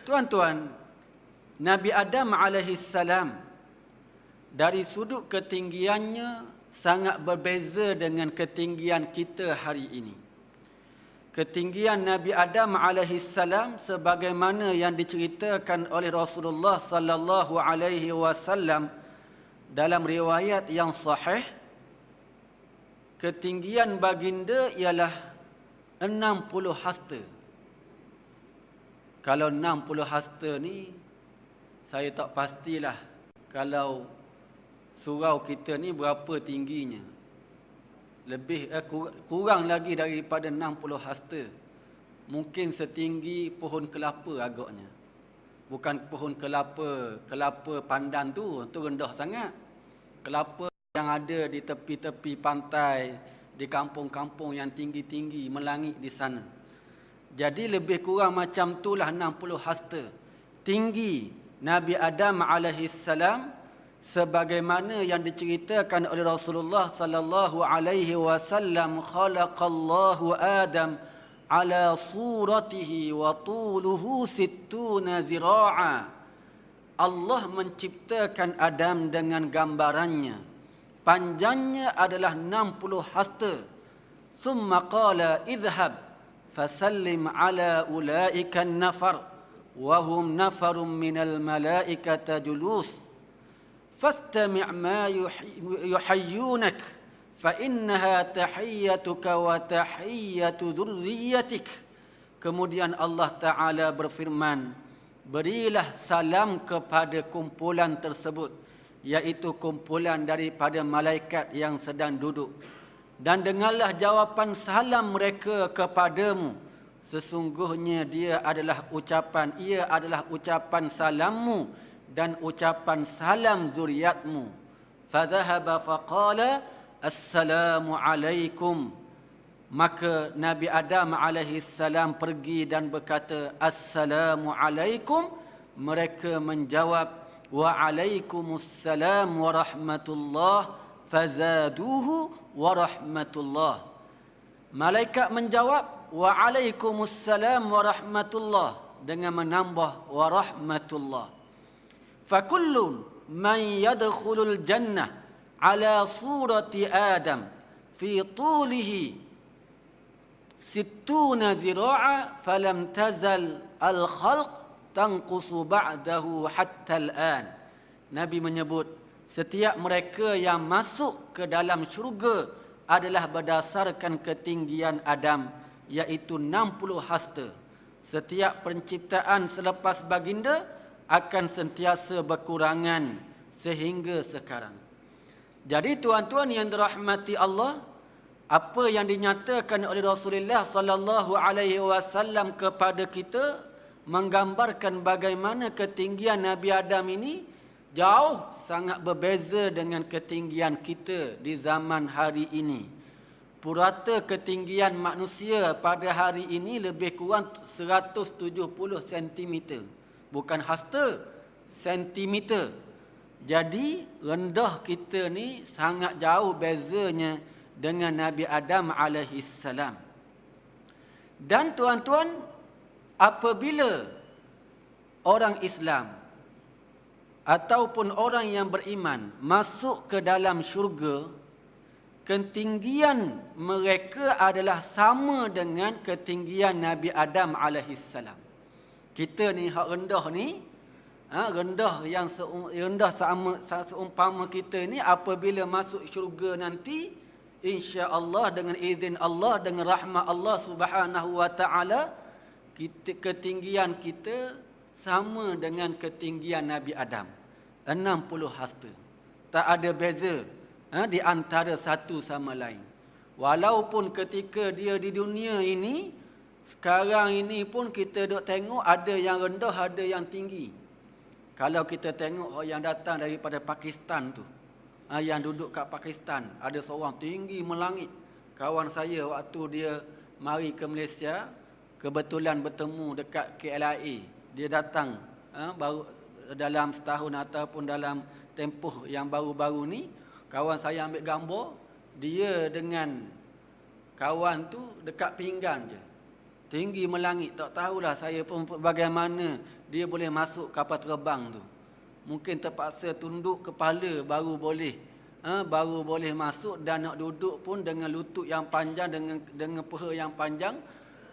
Tuan-tuan, Nabi Adam alaihissalam dari sudut ketinggiannya sangat berbeza dengan ketinggian kita hari ini. Ketinggian Nabi Adam alaihissalam sebagaimana yang diceritakan oleh Rasulullah sallallahu alaihi wasallam dalam riwayat yang sahih, ketinggian baginda ialah 60 hasta. Kalau 60 hasta ni, saya tak pastilah kalau surau kita ni berapa tingginya. Lebih kurang lagi daripada 60 hasta. Mungkin setinggi pohon kelapa agaknya. Bukan pohon kelapa pandan tu rendah sangat. Kelapa yang ada di tepi-tepi pantai, di kampung-kampung yang tinggi-tinggi melangit di sana. Jadi lebih kurang macam itulah 60 hasta. Tinggi Nabi Adam alaihissalam sebagaimana yang diceritakan oleh Rasulullah sallallahu alaihi wasallam, khalaqallahu Adam ala suratihi wa tuluhu 60 zira'a. Allah menciptakan Adam dengan gambarannya. Panjangnya adalah 60 hasta. Summa qala idhhab fasallim ala ulaika an-nafar wa hum nafarun minal malaikati julus fastami' ma yuhayyunak fa innaha tahiyyatuka wa tahiyyatu dhurriyyatik. Kemudian Allah Ta'ala berfirman, berilah salam kepada kumpulan tersebut, iaitu kumpulan daripada malaikat yang sedang duduk. Dan dengarlah jawapan salam mereka kepadamu. Sesungguhnya ia adalah ucapan salammu dan ucapan salam zuriatmu. Fadhahaba faqala assalamu alaikum. Maka Nabi Adam alaihissalam pergi dan berkata assalamu alaikum. Mereka menjawab wa alaikumussalam wa rahmatullah. Fazaduhu wa rahmatullah. Malaikat menjawab wa alaikumussalam wa rahmatullah dengan menambah wa rahmatullah. Fakullun man yadkhulul jannah ala surati Adam fi tulihi 60 zira'a falam tazal al-khalq tanqusu ba'dahu hatta al-an. Nabi menyebut setiap mereka yang masuk ke dalam syurga adalah berdasarkan ketinggian Adam, iaitu 60 hasta. Setiap penciptaan selepas baginda akan sentiasa berkurangan sehingga sekarang. Jadi tuan-tuan yang dirahmati Allah, apa yang dinyatakan oleh Rasulullah sallallahu alaihi wasallam kepada kita menggambarkan bagaimana ketinggian Nabi Adam ini jauh sangat berbeza dengan ketinggian kita di zaman hari ini. Purata ketinggian manusia pada hari ini lebih kurang 170 cm. Bukan hasta, sentimeter. Jadi rendah kita ni sangat jauh bezanya dengan Nabi Adam alaihissalam. Dan tuan-tuan, apabila orang Islam ataupun orang yang beriman masuk ke dalam syurga, ketinggian mereka adalah sama dengan ketinggian Nabi Adam alaihissalam. Kita ni hak rendah ni, rendah yang rendah seumpama kita ni, apabila masuk syurga nanti, insya-Allah dengan izin Allah, dengan rahmat Allah Subhanahu wa taala, ketinggian kita sama dengan ketinggian Nabi Adam, 60 hasta. Tak ada beza di antara satu sama lain. Walaupun ketika dia di dunia ini, sekarang ini pun kita duk tengok ada yang rendah, ada yang tinggi. Kalau kita tengok yang datang daripada Pakistan tu, yang duduk kat Pakistan, ada seorang tinggi melangit. Kawan saya waktu dia mari ke Malaysia, kebetulan bertemu dekat KLIA. Dia datang baru dalam setahun ataupun dalam tempoh yang baru-baru ni. Kawan saya ambil gambar, dia dengan kawan tu dekat pinggan je. tinggi melangit. Tak tahulah saya pun bagaimana dia boleh masuk kapal terbang tu. Mungkin terpaksa tunduk kepala baru boleh masuk, dan nak duduk pun dengan lutut yang panjang, dengan peha yang panjang.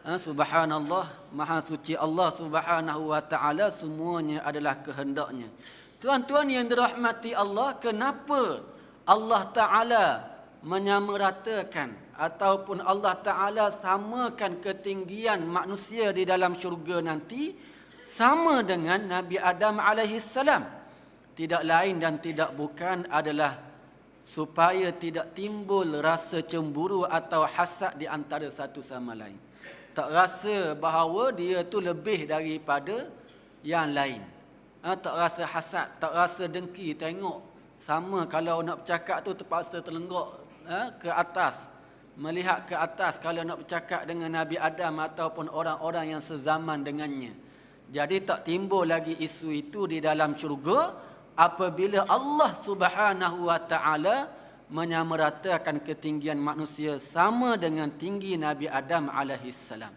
Subhanallah, maha suci Allah Subhanahu wa taala, semuanya adalah kehendaknya. Tuan-tuan yang dirahmati Allah, kenapa Allah Taala menyamaratakan ataupun Allah Taala samakan ketinggian manusia di dalam syurga nanti sama dengan Nabi Adam alaihi salam? Tidak lain dan tidak bukan adalah supaya tidak timbul rasa cemburu atau hasad di antara satu sama lain. Tak rasa bahawa dia tu lebih daripada yang lain. Tak rasa hasad, tak rasa dengki. Tengok sama, kalau nak bercakap tu terpaksa terlenggak ke atas, melihat ke atas kalau nak bercakap dengan Nabi Adam ataupun orang-orang yang sezaman dengannya. Jadi tak timbul lagi isu itu di dalam syurga apabila Allah Subhanahu wa taala menyamaratakan ketinggian manusia sama dengan tinggi Nabi Adam alaihi salam.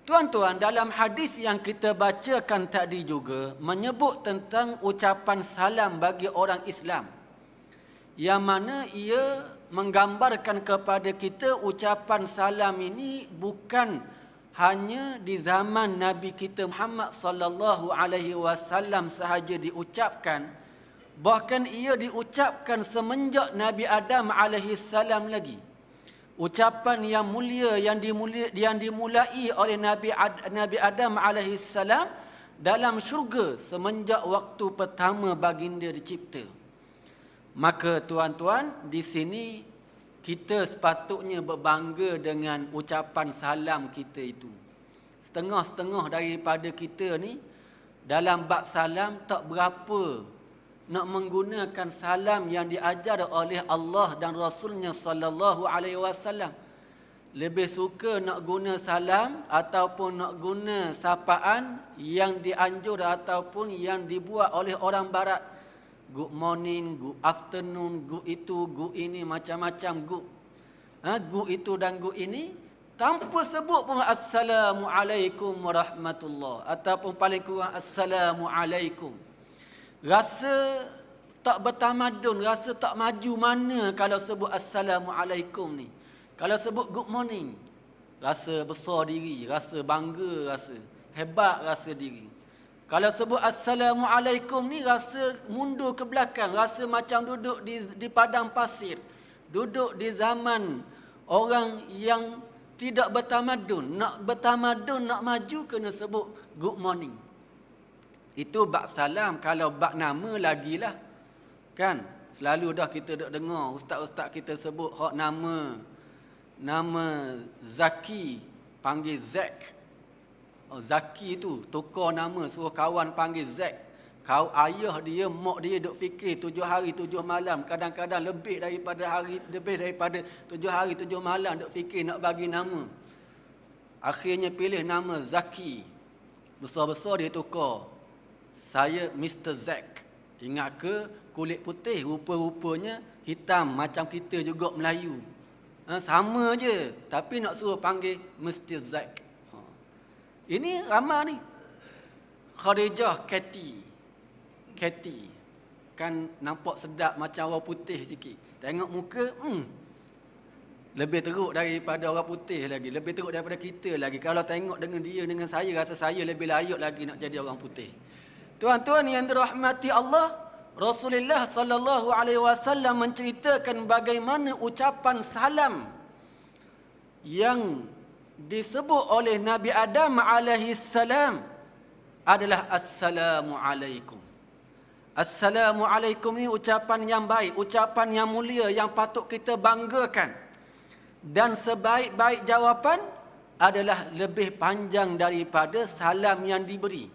Tuan-tuan, dalam hadis yang kita bacakan tadi juga menyebut tentang ucapan salam bagi orang Islam, yang mana ia menggambarkan kepada kita ucapan salam ini bukan hanya di zaman Nabi kita Muhammad sallallahu alaihi wasallam sahaja diucapkan, bahkan ia diucapkan semenjak Nabi Adam alaihi salam lagi. Ucapan yang mulia yang dimulai oleh Nabi Adam alaihi salam dalam syurga semenjak waktu pertama baginda dicipta. Maka tuan-tuan, di sini kita sepatutnya berbangga dengan ucapan salam kita itu. Setengah-setengah daripada kita ni dalam bab salam tak berapa nak menggunakan salam yang diajar oleh Allah dan Rasulnya sallallahu alaihi wasallam. Lebih suka nak guna salam ataupun nak guna sapaan yang dianjur ataupun yang dibuat oleh orang barat. Good morning, good afternoon, good itu, good ini, macam-macam good. Good itu dan good ini tanpa sebut pun assalamualaikum warahmatullahi ataupun paling kurang assalamualaikum. Rasa tak bertamadun, rasa tak maju mana kalau sebut assalamualaikum ni. Kalau sebut good morning, rasa besar diri, rasa bangga, rasa hebat rasa diri. Kalau sebut assalamualaikum ni rasa mundur ke belakang, rasa macam duduk di padang pasir, duduk di zaman orang yang tidak bertamadun. Nak bertamadun, nak maju kena sebut good morning. Itu bab salam. Kalau bab nama lagilah. Kan? Selalu dah kita duk dengar ustaz-ustaz kita sebut hak nama Zaki panggil Zack. Zaki tu tukar nama, suruh kawan panggil Zack. Kau ayah dia, mak dia duk fikir 7 hari 7 malam, kadang-kadang lebih daripada 7 hari 7 malam duk fikir nak bagi nama. Akhirnya pilih nama Zaki. Besar-besar dia tukar. Saya Mr. Zack. Ingat ke kulit putih, rupa-rupanya hitam macam kita juga Melayu. Sama je, tapi nak suruh panggil Mr. Zack. Ini ramai ni. Khadijah Katy. Kan nampak sedap macam orang putih sikit. Tengok muka, lebih teruk daripada orang putih lagi. Lebih teruk daripada kita lagi. Kalau tengok dengan dia, dengan saya, rasa saya lebih layak lagi nak jadi orang putih. Tuan-tuan yang dirahmati Allah, Rasulullah sallallahu alaihi wasallam menceritakan bagaimana ucapan salam yang disebut oleh Nabi Adam alaihi salam adalah assalamualaikum. Assalamualaikum ni ucapan yang baik, ucapan yang mulia yang patut kita banggakan. Dan sebaik-baik jawapan adalah lebih panjang daripada salam yang diberi.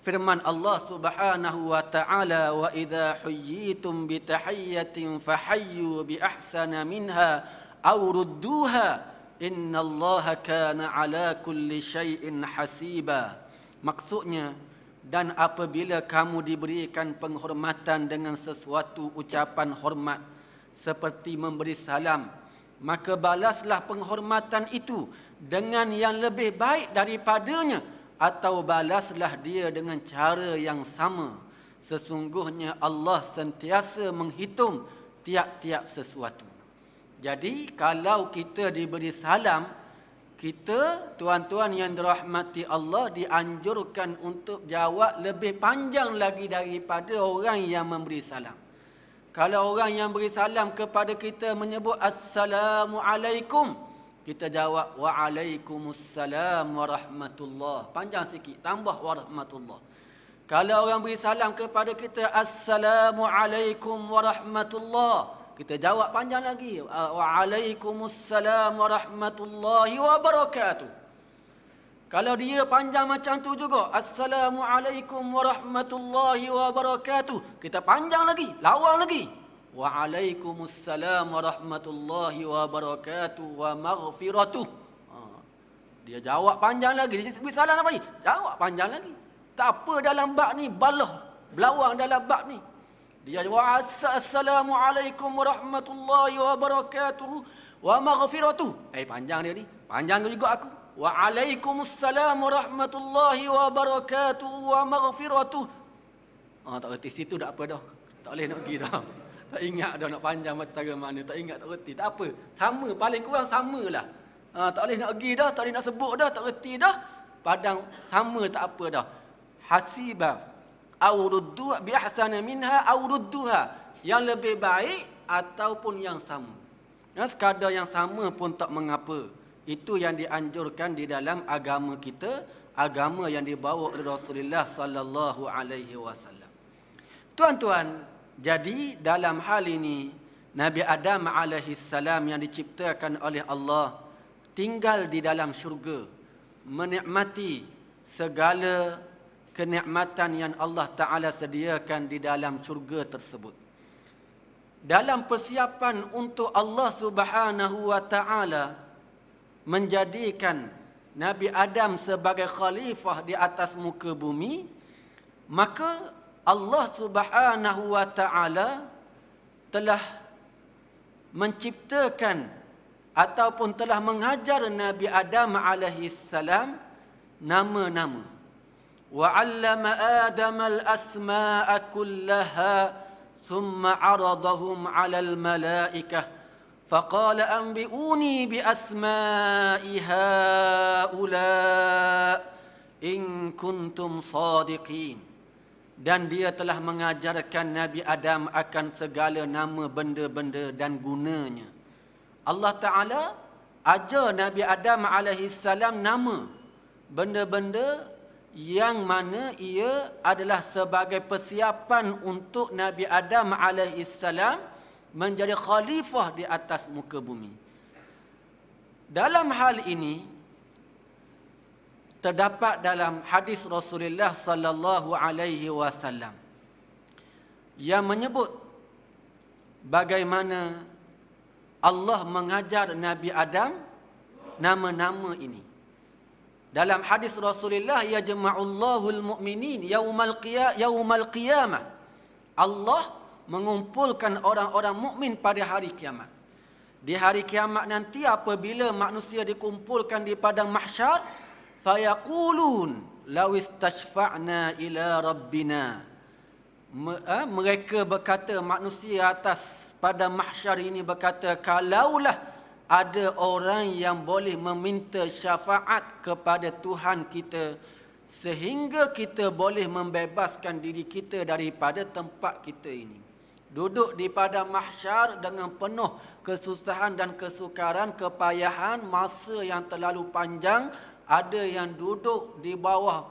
Firman Allah Subhanahu wa taala, wa idza huyyitum bi tahiyyatin fahayyu bi ahsana minha aw rudduha innallaha kana ala kulli syai'in hasiba. Maksudnya, dan apabila kamu diberikan penghormatan dengan sesuatu ucapan hormat seperti memberi salam, maka balaslah penghormatan itu dengan yang lebih baik daripadanya, atau balaslah dia dengan cara yang sama. Sesungguhnya Allah sentiasa menghitung tiap-tiap sesuatu. Jadi kalau kita diberi salam, kita, tuan-tuan yang dirahmati Allah, dianjurkan untuk jawab lebih panjang lagi daripada orang yang memberi salam. Kalau orang yang beri salam kepada kita menyebut Assalamualaikum, kita jawab Waalaikumsalam warahmatullah. Panjang sikit, tambah warahmatullah. Kalau orang beri salam kepada kita Assalamualaikum warahmatullah, kita jawab panjang lagi Waalaikumsalam warahmatullahi wabarakatuh. Kalau dia panjang macam tu juga, Assalamualaikum warahmatullahi wabarakatuh, kita panjang lagi, lawang lagi, Waalaikumsalam warahmatullahi wabarakatuh wa maghfiratuh. Dia jawab panjang lagi. Dia beri salam apa lagi? Jawab panjang lagi. Tak apa dalam bab ni, belawang dalam bab ni. Dia jawab Assalamualaikum warahmatullahi wabarakatuh wa maghfiratuh. Panjang dia ni. Panjang juga aku. Waalaikumsalam warahmatullahi wabarakatuh wa maghfiratuh. Tak reti situ tak apa dah. Tak boleh nak pergi dah. Tak ingat dah nak panjang macam mana. Tak ingat, tak reti. Tak apa. Sama, paling kurang samalah. Tak boleh nak pergi dah. Tak boleh nak sebut dah. Tak reti dah. Padang sama tak apa dah. Hasiba awrudduha biahsana minha awrudduha. Yang lebih baik ataupun yang sama. Sekadar yang sama pun tak mengapa. Itu yang dianjurkan di dalam agama kita, agama yang dibawa oleh Rasulullah sallallahu alaihi wasallam. Tuan-tuan, jadi dalam hal ini Nabi Adam alaihi salam yang diciptakan oleh Allah tinggal di dalam syurga, menikmati segala kenikmatan yang Allah Taala sediakan di dalam syurga tersebut. Dalam persiapan untuk Allah Subhanahu wa taala menjadikan Nabi Adam sebagai khalifah di atas muka bumi, maka Allah Subhanahu wa taala telah menciptakan ataupun telah mengajar Nabi Adam alaihi salam nama-nama. Wa 'allama Adam al-asma'a kullaha thumma 'aradahum 'alal malaikah فقال أنبئوني بأسماء هؤلاء إن كنتم صادقين. Dan dia telah mengajarkan Nabi Adam akan segala nama benda-benda dan gunanya. Allah Ta'ala ajar Nabi Adam alaihissalam nama benda-benda yang mana ia adalah sebagai persiapan untuk Nabi Adam alaihissalam menjadi khalifah di atas muka bumi. Dalam hal ini terdapat dalam hadis Rasulullah sallallahu alaihi wasallam yang menyebut bagaimana Allah mengajar Nabi Adam nama-nama ini. Dalam hadis Rasulullah, yajma'ullahu al-mu'minin yaumal qiyamah. Allah mengumpulkan orang-orang mukmin pada hari kiamat. Di hari kiamat nanti apabila manusia dikumpulkan di padang mahsyar, fayaqulun law istashfa'na ila rabbina. Mereka berkata, manusia atas padang mahsyar ini berkata, kalaulah ada orang yang boleh meminta syafaat kepada Tuhan kita sehingga kita boleh membebaskan diri kita daripada tempat kita ini. Duduk di padang mahsyar dengan penuh kesusahan dan kesukaran, kepayahan, masa yang terlalu panjang. Ada yang duduk di bawah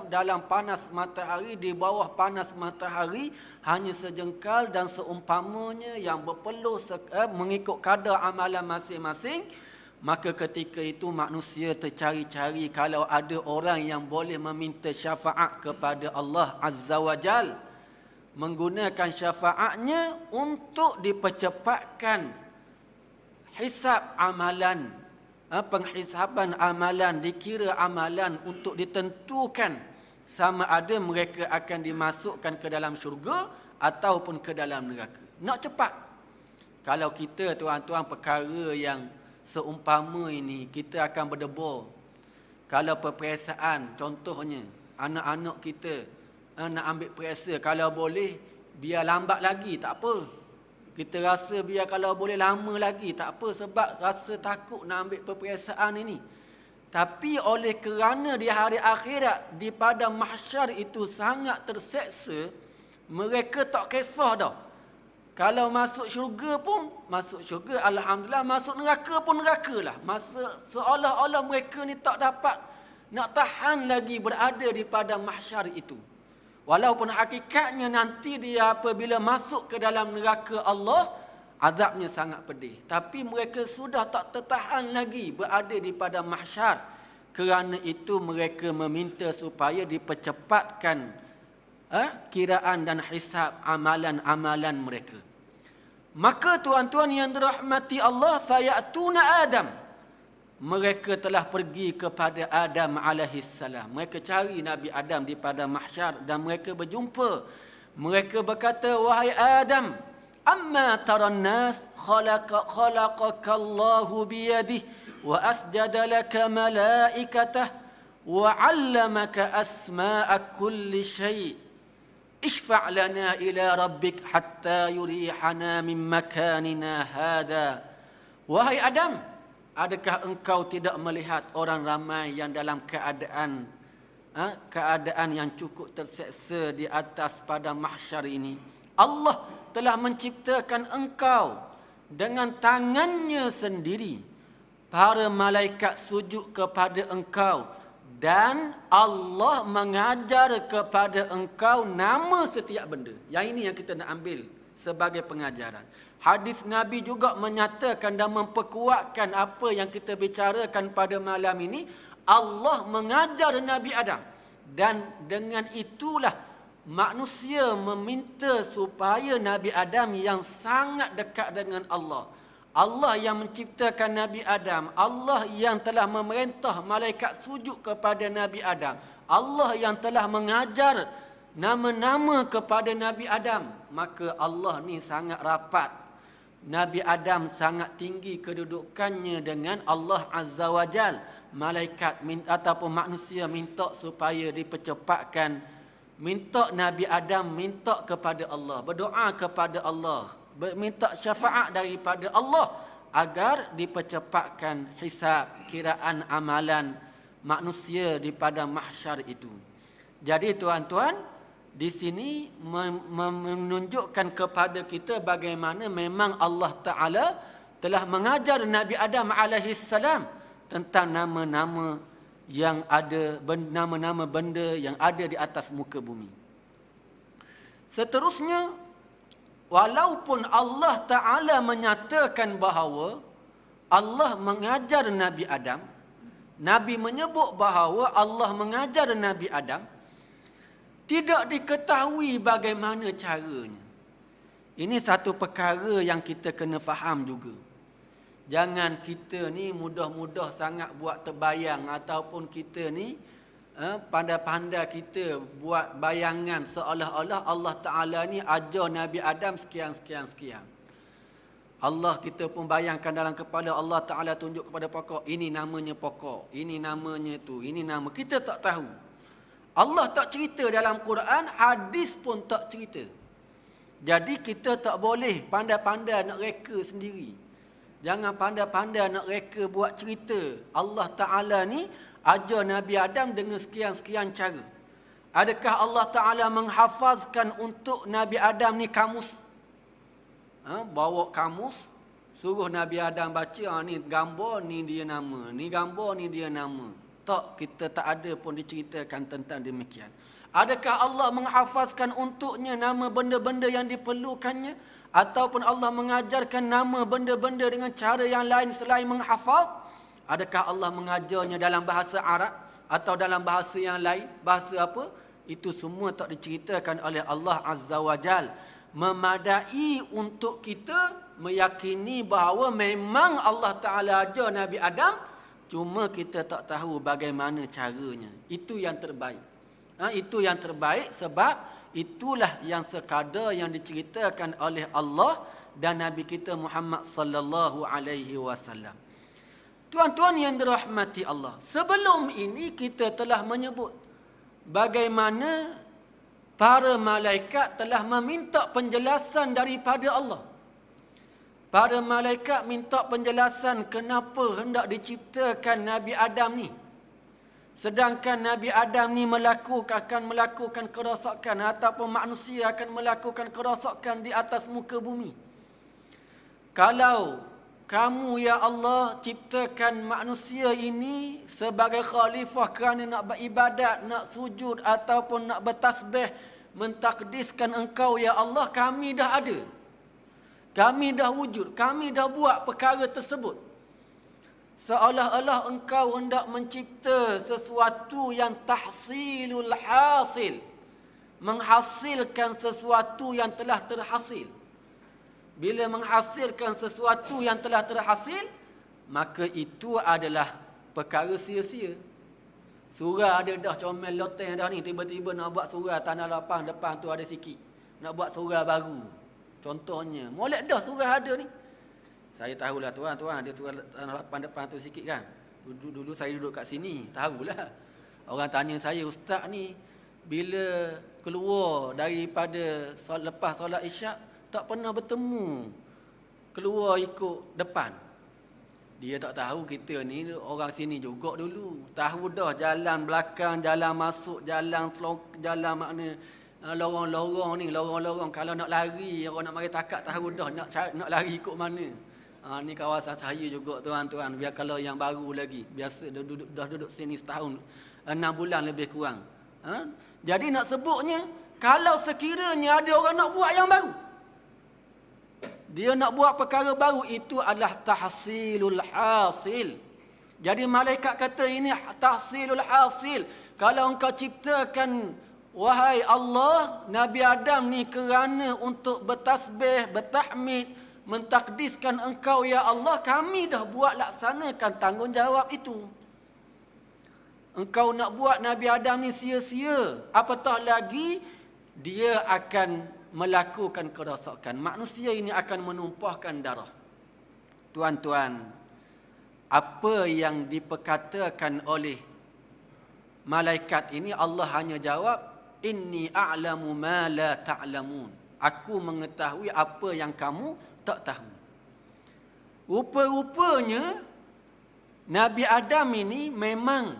dalam panas matahari, di bawah panas matahari hanya sejengkal dan seumpamanya yang berpeluh mengikut kadar amalan masing-masing. Maka ketika itu manusia tercari-cari kalau ada orang yang boleh meminta syafaat kepada Allah Azza wa Jal, menggunakan syafaatnya untuk dipercepatkan hisab amalan, penghisaban amalan, dikira amalan untuk ditentukan sama ada mereka akan dimasukkan ke dalam syurga ataupun ke dalam neraka. Nak cepat. Kalau kita tuan-tuan perkara yang seumpama ini kita akan berdebar. Kalau peperiksaan contohnya anak-anak kita nak ambil periksa, kalau boleh biar lambat lagi tak apa. Kita rasa biar kalau boleh lama lagi tak apa sebab rasa takut nak ambil peperiksaan ini. Tapi oleh kerana di hari akhirat di padang mahsyar itu sangat terseksa, mereka tak kisah dah. Kalau masuk syurga pun masuk syurga, alhamdulillah, masuk neraka pun nerakalah. Seolah-olah mereka ni tak dapat nak tahan lagi berada di padang mahsyar itu. Walaupun hakikatnya nanti dia apabila masuk ke dalam neraka Allah, azabnya sangat pedih. Tapi mereka sudah tak tertahan lagi berada di padang mahsyar. Kerana itu mereka meminta supaya dipercepatkan kiraan dan hisab amalan-amalan mereka. Maka tuan-tuan yang dirahmati Allah, fayatuna Adam. Mereka telah pergi kepada Adam alaihissalam. Mereka cari Nabi Adam di padang mahsyar dan mereka berjumpa. Mereka berkata, wahai Adam, amma taran nas khalaqaka Allahu biyadihi wa asjada laka malaikatah wa 'allamaka asma'a kulli syai'. Ishfa' lana ila rabbik hatta yurihana min makanina hadha. Wahai Adam, adakah engkau tidak melihat orang ramai yang dalam keadaan yang cukup terseksa di atas padang mahsyar ini? Allah telah menciptakan engkau dengan tangannya sendiri. Para malaikat sujud kepada engkau dan Allah mengajar kepada engkau nama setiap benda. Yang ini yang kita nak ambil sebagai pengajaran. Hadis Nabi juga menyatakan dan memperkuatkan apa yang kita bicarakan pada malam ini. Allah mengajar Nabi Adam. Dan dengan itulah manusia meminta supaya Nabi Adam yang sangat dekat dengan Allah, Allah yang menciptakan Nabi Adam, Allah yang telah memerintah malaikat sujud kepada Nabi Adam, Allah yang telah mengajar nama-nama kepada Nabi Adam, maka Allah ni sangat rapat. Nabi Adam sangat tinggi kedudukannya dengan Allah Azza wa Jal. Malaikat ataupun manusia minta supaya dipercepatkan. Minta Nabi Adam minta kepada Allah, berdoa kepada Allah, minta syafaat daripada Allah agar dipercepatkan hisab kiraan amalan manusia di padang mahsyar itu. Jadi tuan-tuan, di sini menunjukkan kepada kita bagaimana memang Allah Ta'ala telah mengajar Nabi Adam alaihissalam tentang nama-nama yang ada, nama-nama benda yang ada di atas muka bumi. Seterusnya, walaupun Allah Ta'ala menyatakan bahawa Allah mengajar Nabi Adam, Nabi menyebut bahawa Allah mengajar Nabi Adam, tidak diketahui bagaimana caranya. Ini satu perkara yang kita kena faham juga. Jangan kita ni mudah-mudah sangat buat terbayang ataupun kita ni pandai-pandai kita buat bayangan seolah-olah Allah Ta'ala ni ajar Nabi Adam sekian. Allah kita pun bayangkan dalam kepala Allah Ta'ala tunjuk kepada pokok. Ini namanya pokok. Ini namanya tu. Ini nama. Kita tak tahu. Allah tak cerita dalam Quran. Hadis pun tak cerita. Jadi kita tak boleh pandai-pandai nak reka sendiri. Jangan pandai-pandai nak reka buat cerita. Allah Ta'ala ni ajar Nabi Adam dengan sekian-sekian cara. Adakah Allah Ta'ala menghafazkan untuk Nabi Adam ni kamus? Bawa kamus, suruh Nabi Adam baca, ni gambar, ni dia nama. Ni gambar, ni dia nama. Tak, kita tak ada pun diceritakan tentang demikian. Adakah Allah menghafazkan untuknya nama benda-benda yang diperlukannya? Ataupun Allah mengajarkan nama benda-benda dengan cara yang lain selain menghafaz? Adakah Allah mengajarnya dalam bahasa Arab atau dalam bahasa yang lain? Bahasa apa? Itu semua tak diceritakan oleh Allah Azza wa Jal. Memadai untuk kita meyakini bahawa memang Allah Ta'ala ajar Nabi Adam, cuma kita tak tahu bagaimana caranya. Itu yang terbaik. Itu yang terbaik sebab itulah yang sekadar yang diceritakan oleh Allah dan Nabi kita Muhammad sallallahu alaihi wasallam. Tuan-tuan yang dirahmati Allah, sebelum ini kita telah menyebut bagaimana para malaikat telah meminta penjelasan daripada Allah. Para malaikat minta penjelasan kenapa hendak diciptakan Nabi Adam ni. Sedangkan Nabi Adam ni akan melakukan kerosakan ataupun manusia akan melakukan kerosakan di atas muka bumi. Kalau kamu ya Allah ciptakan manusia ini sebagai khalifah kerana nak beribadat, nak sujud ataupun nak bertasbih, mentakdiskan engkau ya Allah, kami dah ada. Kami dah wujud, kami dah buat perkara tersebut. Seolah-olah engkau hendak mencipta sesuatu yang tahsilul hasil. Menghasilkan sesuatu yang telah terhasil. Bila menghasilkan sesuatu yang telah terhasil, maka itu adalah perkara sia-sia. Surah ada dah comel loteng dah ni, tiba-tiba nak buat surah tanah lapang depan tu ada sikit. Nak buat surah baru. Contohnya, molek dah surah ada ni. Saya tahulah tuan, ada surah tanah lapang depan tu sikit kan. Dulu saya duduk kat sini, tahulah. Orang tanya saya, ustaz ni bila keluar daripada lepas solat isyak tak pernah bertemu, keluar ikut depan. Dia tak tahu kita ni orang sini juga dulu. Tahu dah jalan belakang, jalan masuk, jalan mana lorong-lorong ni, lorong-lorong. Kalau nak lari, orang nak mari takat tahu dah nak lari ikut mana. Ni kawasan saya juga tuan-tuan. Biar kalau yang baru lagi, biasa dah duduk sini setahun, 6 bulan lebih kurang. Jadi nak sebutnya, kalau sekiranya ada orang nak buat yang baru, dia nak buat perkara baru, itu adalah tahsilul hasil. Jadi malaikat kata ini tahsilul hasil. Kalau engkau ciptakan, wahai Allah, Nabi Adam ni kerana untuk bertasbih, bertahmid, mentakdiskan engkau ya Allah, kami dah buat laksanakan tanggungjawab itu. Engkau nak buat Nabi Adam ni sia-sia. Apatah lagi, dia akan melakukan kerosakan. Manusia ini akan menumpahkan darah. Tuan-tuan, apa yang diperkatakan oleh malaikat ini, Allah hanya jawab, Inni a'lamu ma la ta'lamun. Aku mengetahui apa yang kamu tak tahu. Rupa-rupanya Nabi Adam ini memang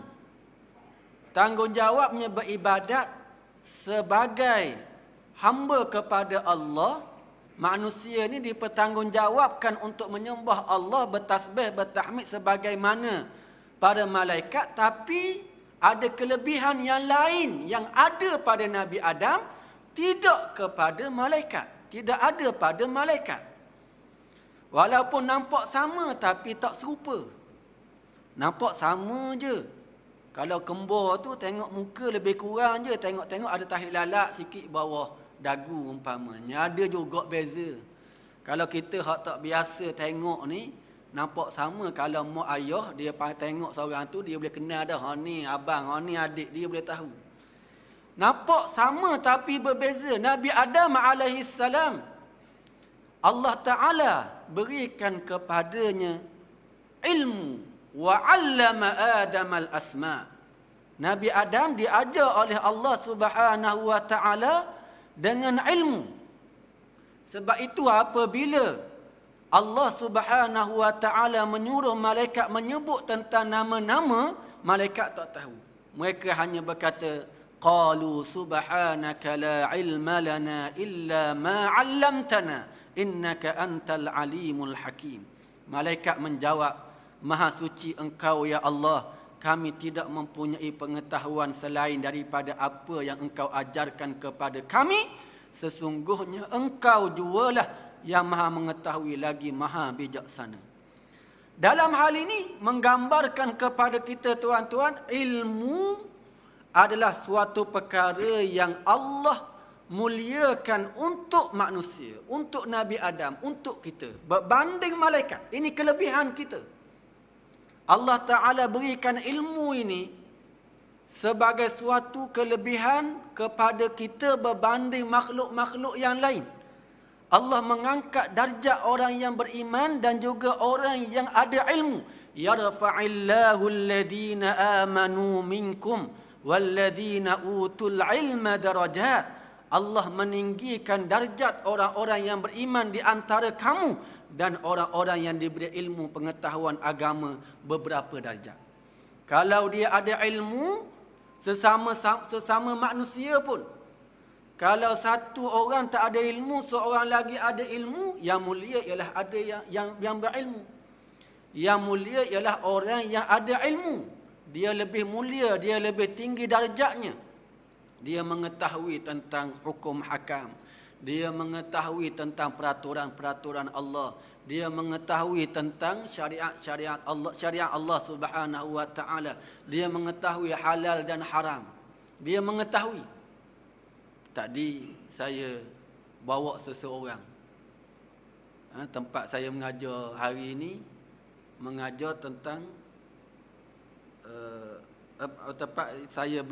tanggungjawabnya beribadat sebagai hamba kepada Allah. Manusia ini dipertanggungjawabkan untuk menyembah Allah, bertasbih, bertahmid sebagaimana para malaikat. Tapi ada kelebihan yang lain yang ada pada Nabi Adam, tidak kepada malaikat. Tidak ada pada malaikat. Walaupun nampak sama tapi tak serupa. Nampak sama je. Kalau kembar tu tengok muka lebih kurang je. Tengok-tengok ada tahi lalak sikit bawah dagu umpamanya. Ada juga beza. Kalau kita hak tak biasa tengok ni, nampak sama. Kalau mak ayah, dia tengok seorang tu, dia boleh kenal dah. Ni abang, ni adik, dia boleh tahu. Nampak sama tapi berbeza. Nabi Adam AS, Allah Ta'ala berikan kepadanya ilmu. Wa 'allama Adam al-asma'. Nabi Adam diajar oleh Allah Subhanahu wa Ta'ala dengan ilmu. Sebab itu apabila Allah Subhanahu wa Ta'ala menyuruh malaikat menyebut tentang nama-nama, malaikat tak tahu. Mereka hanya berkata, qalu subhanaka la ilma lana illa ma 'allamtana innaka antal alimul hakim. Malaikat menjawab, Maha suci engkau ya Allah, kami tidak mempunyai pengetahuan selain daripada apa yang engkau ajarkan kepada kami. Sesungguhnya engkau jualah yang maha mengetahui lagi maha bijaksana. Dalam hal ini menggambarkan kepada kita tuan-tuan, ilmu adalah suatu perkara yang Allah muliakan untuk manusia, untuk Nabi Adam, untuk kita. Berbanding malaikat. Ini kelebihan kita. Allah Ta'ala berikan ilmu ini sebagai suatu kelebihan kepada kita berbanding makhluk-makhluk yang lain. Allah mengangkat darjat orang yang beriman dan juga orang yang ada ilmu. Yarfa'illahu alladhina amanu minkum walladhina utul ilma darajat. Allah meninggikan darjat orang-orang yang beriman di antara kamu dan orang-orang yang diberi ilmu pengetahuan agama beberapa darjat. Kalau dia ada ilmu, sesama manusia pun, kalau satu orang tak ada ilmu, seorang lagi ada ilmu, yang mulia ialah ada yang berilmu. Yang mulia ialah orang yang ada ilmu. Dia lebih mulia, dia lebih tinggi darjatnya. Dia mengetahui tentang hukum hakam. Dia mengetahui tentang peraturan-peraturan Allah. Dia mengetahui tentang syariat Allah Subhanahu wa taala. Dia mengetahui halal dan haram. Dia mengetahui. Tadi saya bawa seseorang. Tempat saya mengajar hari ini mengajar tentang tempat saya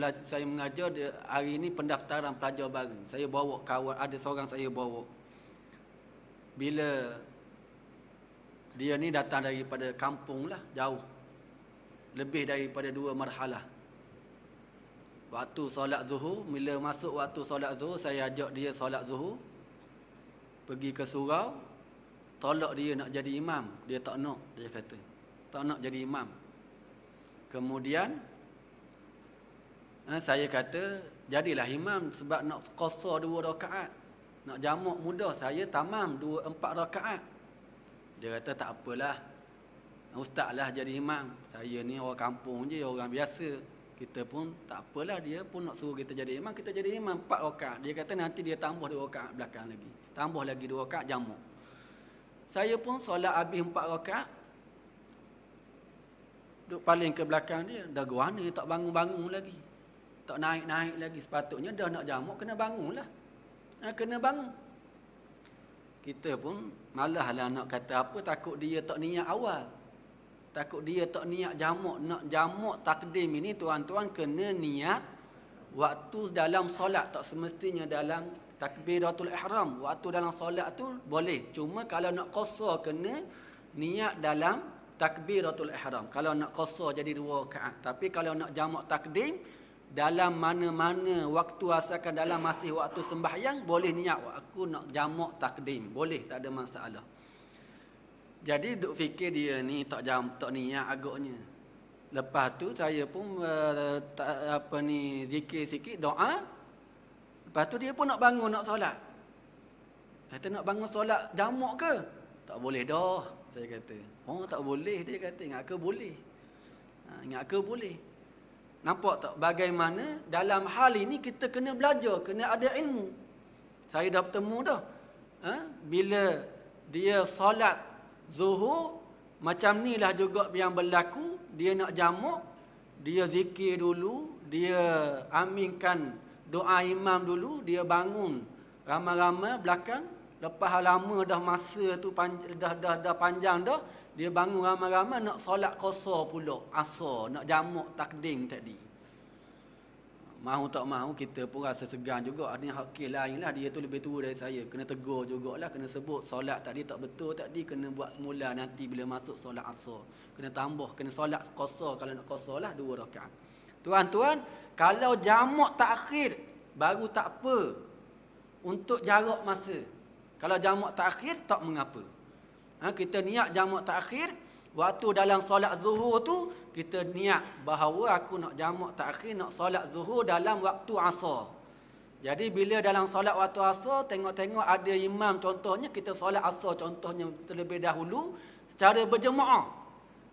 mengajar hari ini pendaftaran pelajar baru. Saya bawa kawan, ada seorang saya bawa. Bila dia ni datang daripada kampung lah, jauh. Lebih daripada 2 marhalah. Waktu solat zuhur, bila masuk waktu solat zuhur, saya ajak dia solat zuhur. Pergi ke surau, tolak dia nak jadi imam. Dia tak nak, dia kata. Tak nak jadi imam. Kemudian, saya kata, jadilah imam sebab nak qasar 2 rakaat. Nak jamak mudah, saya tamam 4 rakaat. Dia kata tak apalah. Ustaz lah jadi imam. Saya ni orang kampung je, orang biasa. Kita pun tak apalah, dia pun nak suruh kita jadi imam, kita jadi imam 4 rakaat. Dia kata nanti dia tambah 2 rakaat belakang lagi. Tambah lagi 2 rakaat jamak. Saya pun solat habis 4 rakaat. Duduk paling ke belakang dia. Dah guana dia tak bangun-bangun lagi. Tak naik-naik lagi. Sepatutnya dah nak jamak kena bangunlah. Kena bangun. Kita pun malahlah nak kata apa, takut dia tak niat awal. Takut dia tak niat jamak. Nak jamak takdim ini tuan-tuan kena niat waktu dalam solat. Tak semestinya dalam takbiratul ihram. Waktu dalam solat tu boleh. Cuma kalau nak qasar kena niat dalam takbiratul ihram. Kalau nak qasar jadi 2 rakaat. Tapi kalau nak jamak takdim, dalam mana-mana waktu asalkan dalam masih waktu sembahyang, boleh niat aku nak jamak takdim. Boleh, tak ada masalah. Jadi duk fikir dia ni tak niat agaknya. Lepas tu saya pun zikir sikit, doa. Lepas tu dia pun nak bangun nak solat. Kata nak bangun solat jamak ke? Tak boleh dah, saya kata. Oh tak boleh, dia kata. Ingat ke boleh? Ingat ke boleh? Nampak tak bagaimana dalam hal ini kita kena belajar, kena ada ilmu. Saya dah bertemu dah. Bila dia solat zuhur, macam ni lah juga yang berlaku. Dia nak jamak, dia zikir dulu, dia aminkan doa imam dulu, dia bangun ramai-ramai belakang. Lepas lama dah masa tu dah panjang dah, dia bangun ramai-ramai nak solat qasar pula, asar, nak jamak takdim tadi. Mahu tak mahu kita pun rasa segan juga. Ada hak kes lain lah, dia tu lebih tua dari saya. Kena tegur jugalah, kena sebut solat tadi tak betul tadi, kena buat semula nanti bila masuk solat asar. Kena tambah, kena solat qasar, kalau nak qasar lah 2 rakaat. Tuan-tuan, kalau jamak takhir baru tak apa untuk jarak masa. Kalau jamak takhir tak mengapa. Kita niat jamak takhir waktu dalam solat zuhur tu, kita niat bahawa aku nak jamak takhir, nak solat zuhur dalam waktu asar. Jadi bila dalam solat waktu asar, tengok-tengok ada imam contohnya, kita solat asar contohnya terlebih dahulu secara berjemaah.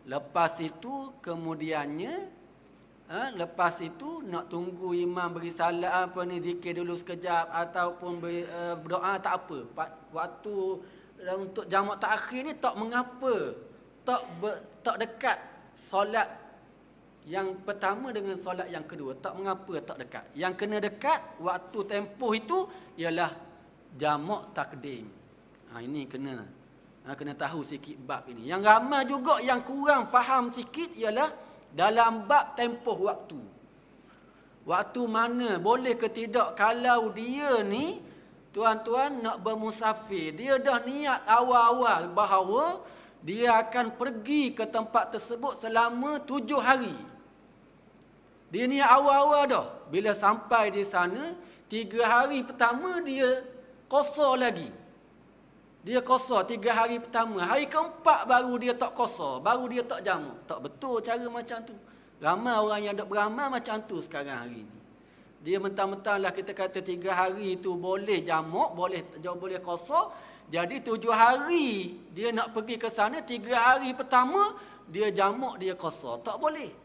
Lepas itu kemudiannya lepas itu nak tunggu imam beri salat zikir dulu sekejap ataupun berdoa, tak apa. Waktu untuk jamak takhir ni tak mengapa. Tak dekat solat yang pertama dengan solat yang kedua. Tak mengapa tak dekat. Yang kena dekat waktu tempoh itu ialah jamak takdim. Ini kena tahu sikit bab ini. Yang ramai juga yang kurang faham sikit ialah dalam bab tempoh waktu. Waktu mana boleh ke tidak kalau dia ni tuan-tuan nak bermusafir, dia dah niat awal-awal bahawa dia akan pergi ke tempat tersebut selama 7 hari. Dia niat awal-awal dah. Bila sampai di sana, 3 hari pertama dia qasar lagi. Dia qasar 3 hari pertama. Hari keempat baru dia tak qasar, baru dia tak jamak. Tak betul cara macam tu. Ramai orang yang dok beramal macam tu sekarang hari ni. Dia mentang-mentanglah kita kata 3 hari tu boleh jamak, boleh qasar. Jadi 7 hari dia nak pergi ke sana, 3 hari pertama dia jamak, dia qasar. Tak boleh.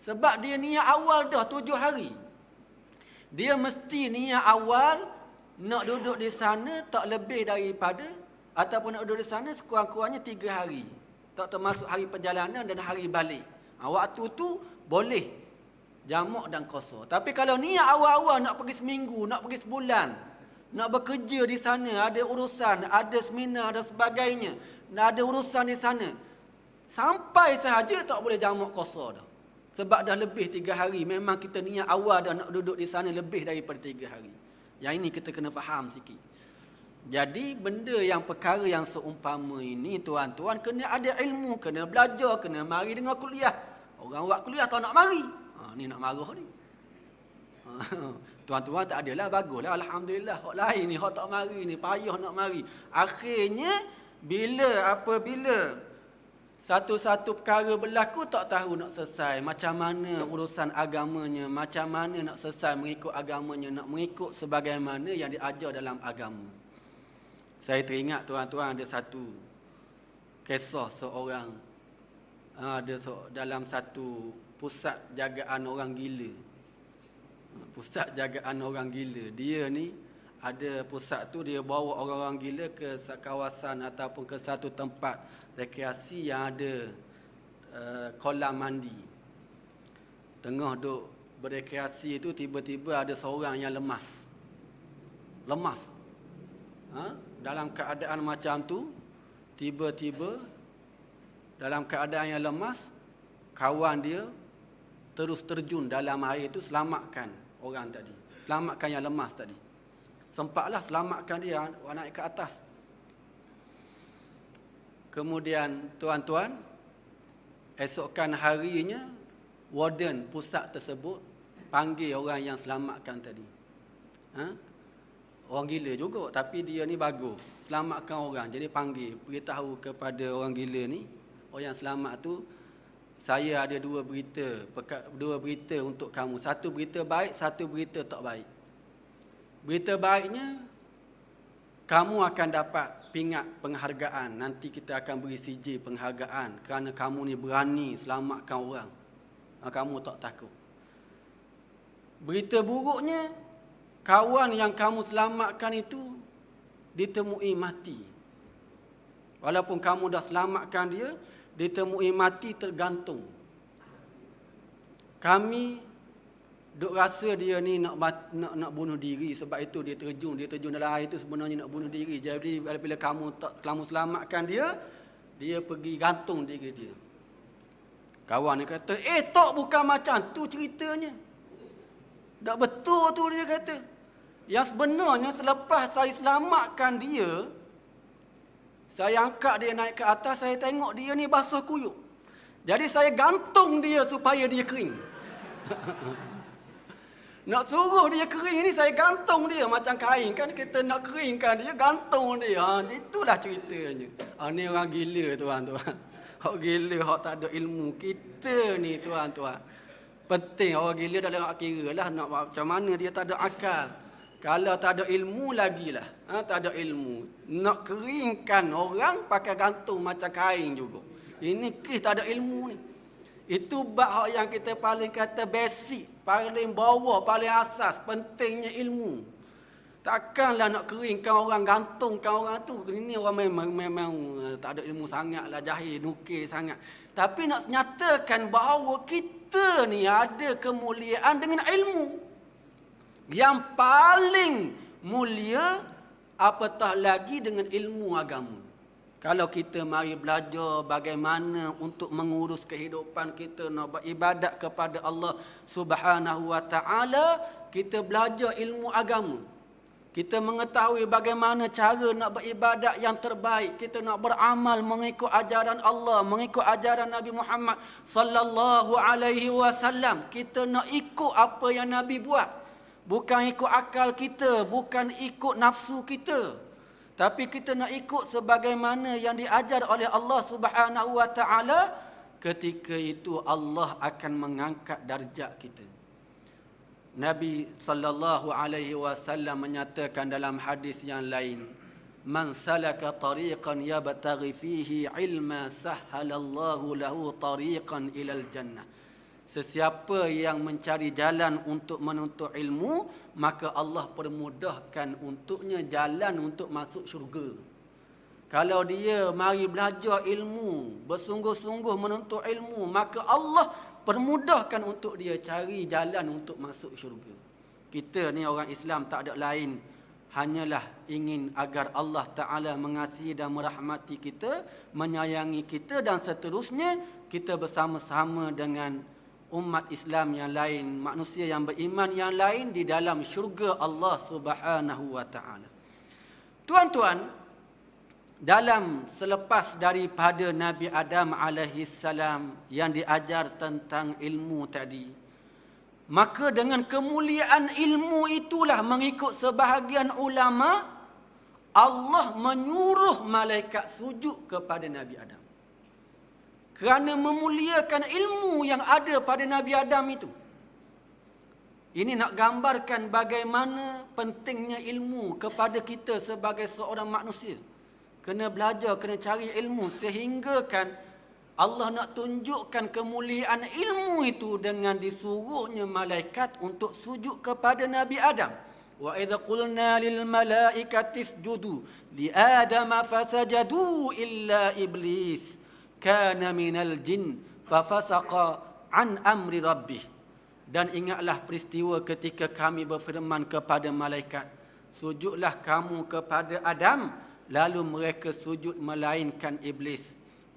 Sebab dia niat awal dah 7 hari. Dia mesti niat awal nak duduk di sana tak lebih daripada, ataupun nak duduk di sana sekurang-kurangnya 3 hari. Tak termasuk hari perjalanan dan hari balik. Waktu tu boleh jamak dan qasar. Tapi kalau niat awal-awal nak pergi seminggu, nak pergi sebulan, nak bekerja di sana, ada urusan, ada seminar dan sebagainya, nak ada urusan di sana, sampai sahaja tak boleh jamak qasar dah. Sebab dah lebih 3 hari. Memang kita niat awal dah nak duduk di sana lebih daripada 3 hari. Yang ini kita kena faham sikit. Jadi benda yang perkara yang seumpama ini tuan-tuan kena ada ilmu, kena belajar, kena mari dengar kuliah. Orang buat kuliah tak nak mari. Ni nak marah ni. Tuan-tuan tak adalah, baguslah, alhamdulillah. Hak lain ni, hak tak mari ni, payah nak mari. Akhirnya apabila satu-satu perkara berlaku tak tahu nak selesai, macam mana urusan agamanya, macam mana nak selesai mengikut agamanya, nak mengikut sebagaimana yang diajar dalam agama. Saya teringat tuan-tuan ada satu kisah seorang dalam satu pusat jagaan orang gila. Pusat jagaan orang gila. Dia ni ada pusat tu, dia bawa orang-orang gila ke kawasan ataupun ke satu tempat rekreasi yang ada kolam mandi. Tengah duk berekreasi itu tiba-tiba ada seorang yang lemas. Dalam keadaan macam tu, tiba-tiba dalam keadaan yang lemas, kawan dia terus terjun dalam air itu selamatkan orang tadi. Selamatkan yang lemas tadi. Sempatlah selamatkan dia, naik ke atas. Kemudian tuan-tuan, esokkan harinya warden pusat tersebut panggil orang yang selamatkan tadi. Orang gila juga, tapi dia ni bagus, selamatkan orang. Jadi panggil, beritahu kepada orang gila ni, orang yang selamat tu, saya ada dua berita untuk kamu. Satu berita baik, satu berita tak baik. Berita baiknya, kamu akan dapat pingat penghargaan. Nanti kita akan beri CJ penghargaan kerana kamu ni berani selamatkan orang. Kamu tak takut. Berita buruknya, kawan yang kamu selamatkan itu ditemui mati. Walaupun kamu dah selamatkan dia, ditemui mati tergantung. Kami duk rasa dia ni nak bunuh diri, sebab itu dia terjun dalam air itu sebenarnya nak bunuh diri. Jadi bila kamu selamatkan dia, dia pergi gantung diri dia. Kawan dia kata, tak bukan macam tu ceritanya. Tak betul tu dia kata. Yang sebenarnya selepas saya selamatkan dia, saya angkat dia naik ke atas, saya tengok dia ni basah kuyup. Jadi saya gantung dia supaya dia kering. Nak suruh dia kering ni, saya gantung dia macam kain. Kan kita nak keringkan dia, gantung dia. Itulah ceritanya. Ni orang gila tuan-tuan. Orang gila, orang tak ada ilmu. Kita ni tuan-tuan, penting orang gila dah nak kira lah. Nak macam mana dia tak ada akal. Kalau tak ada ilmu lagilah. Tak ada ilmu. Nak keringkan orang pakai gantung macam kain juga. Ini tak ada ilmu ni. Itu bab yang kita paling kata basic. Paling bawah, paling asas. Pentingnya ilmu. Takkanlah nak keringkan orang, gantungkan orang tu. Ini orang memang tak ada ilmu sangat lah. Jahil, nukir sangat. Tapi nak nyatakan bahawa kita ni ada kemuliaan dengan ilmu. Yang paling mulia apatah lagi dengan ilmu agama. Kalau kita mari belajar bagaimana untuk mengurus kehidupan kita, nak beribadat kepada Allah Subhanahu wa taala, kita belajar ilmu agama. Kita mengetahui bagaimana cara nak beribadat yang terbaik. Kita nak beramal mengikut ajaran Allah, mengikut ajaran Nabi Muhammad sallallahu alaihi wasallam. Kita nak ikut apa yang Nabi buat. Bukan ikut akal kita, bukan ikut nafsu kita. Tapi kita nak ikut sebagaimana yang diajar oleh Allah Subhanahu wa taala. Ketika itu Allah akan mengangkat darjat kita. Nabi sallallahu alaihi wasallam menyatakan dalam hadis yang lain, "Man salaka tariqan yabtaghi fihi ilma sahhalallahu lahu tariqan ilal jannah." Sesiapa yang mencari jalan untuk menuntut ilmu, maka Allah permudahkan untuknya jalan untuk masuk syurga. Kalau dia mari belajar ilmu, bersungguh-sungguh menuntut ilmu, maka Allah permudahkan untuk dia cari jalan untuk masuk syurga. Kita ni orang Islam tak ada lain, hanyalah ingin agar Allah Ta'ala mengasihi dan merahmati kita, menyayangi kita dan seterusnya. Kita bersama-sama dengan umat Islam yang lain, manusia yang beriman yang lain di dalam syurga Allah Subhanahu wa taala. Tuan-tuan, dalam selepas daripada Nabi Adam alaihi salam yang diajar tentang ilmu tadi, maka dengan kemuliaan ilmu itulah mengikut sebahagian ulama, Allah menyuruh malaikat sujud kepada Nabi Adam. Kerana memuliakan ilmu yang ada pada Nabi Adam itu. Ini nak gambarkan bagaimana pentingnya ilmu kepada kita sebagai seorang manusia. Kena belajar, kena cari ilmu, sehingga kan Allah nak tunjukkan kemuliaan ilmu itu dengan disuruhnya malaikat untuk sujud kepada Nabi Adam. Wa idza qulna lil malaikati isjudu li adama fasajadu illa iblis kana minal jin fafasaqa an amri rabbih. Dan ingatlah peristiwa ketika kami berfirman kepada malaikat, sujudlah kamu kepada Adam, lalu mereka sujud melainkan iblis.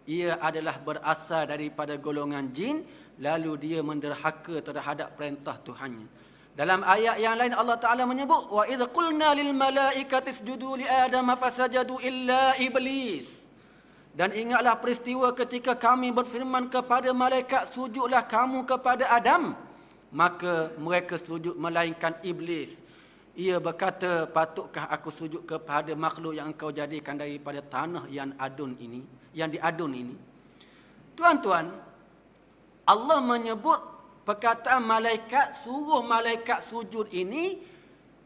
Ia adalah berasal daripada golongan jin, lalu dia menderhaka terhadap perintah Tuhannya. Dalam ayat yang lain Allah Ta'ala menyebut, wa idh qulna lil malaikati isjudu li adama fasajadu illa iblis. Dan ingatlah peristiwa ketika kami berfirman kepada malaikat, sujudlah kamu kepada Adam, maka mereka sujud melainkan iblis. Ia berkata, patutkah aku sujud kepada makhluk yang engkau jadikan daripada tanah yang diadun ini? Tuan-tuan, Allah menyebut perkataan malaikat, suruh malaikat sujud ini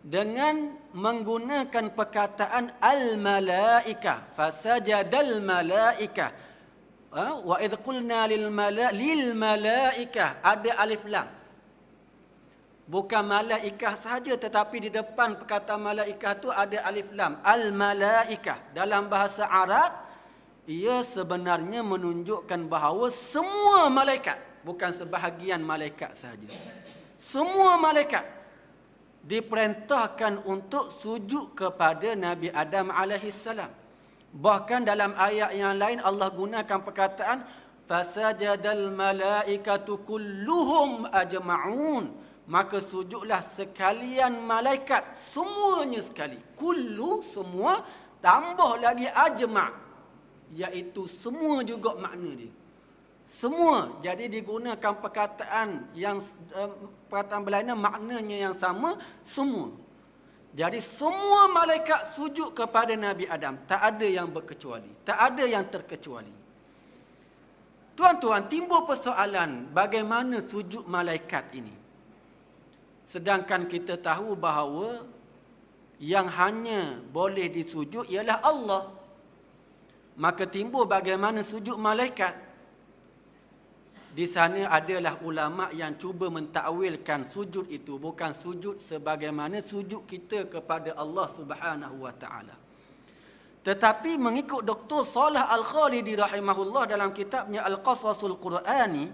dengan menggunakan perkataan al-malaikah. Fasajadal malaikah. Wa idh qulna lil malaikah. Ada alif lam. Bukan malaikah sahaja, tetapi di depan perkataan malaikah tu ada alif lam. Al-malaikah. Dalam bahasa Arab, ia sebenarnya menunjukkan bahawa semua malaikat, bukan sebahagian malaikat sahaja. Semua malaikat diperintahkan untuk sujud kepada Nabi Adam alaihissalam. Bahkan dalam ayat yang lain Allah gunakan perkataan fasajadal malaikatu kulluhum ajma'un. Maka sujudlah sekalian malaikat, semuanya sekali. Kullu, semua, tambah lagi ajma', iaitu semua juga makna dia. Semua. Jadi digunakan perkataan yang perkataan berlainan maknanya yang sama, semua. Jadi semua malaikat sujud kepada Nabi Adam, tak ada yang berkecuali, tak ada yang terkecuali. Tuan-tuan, timbul persoalan bagaimana sujud malaikat ini. Sedangkan kita tahu bahawa yang hanya boleh disujud ialah Allah. Maka timbul bagaimana sujud malaikat. Di sana adalah ulama yang cuba mentakwilkan sujud itu bukan sujud sebagaimana sujud kita kepada Allah Subhanahu wa taala. Tetapi mengikut Dr. Salah Al-Khalidi rahimahullah dalam kitabnya Al-Qasasul Qur'ani,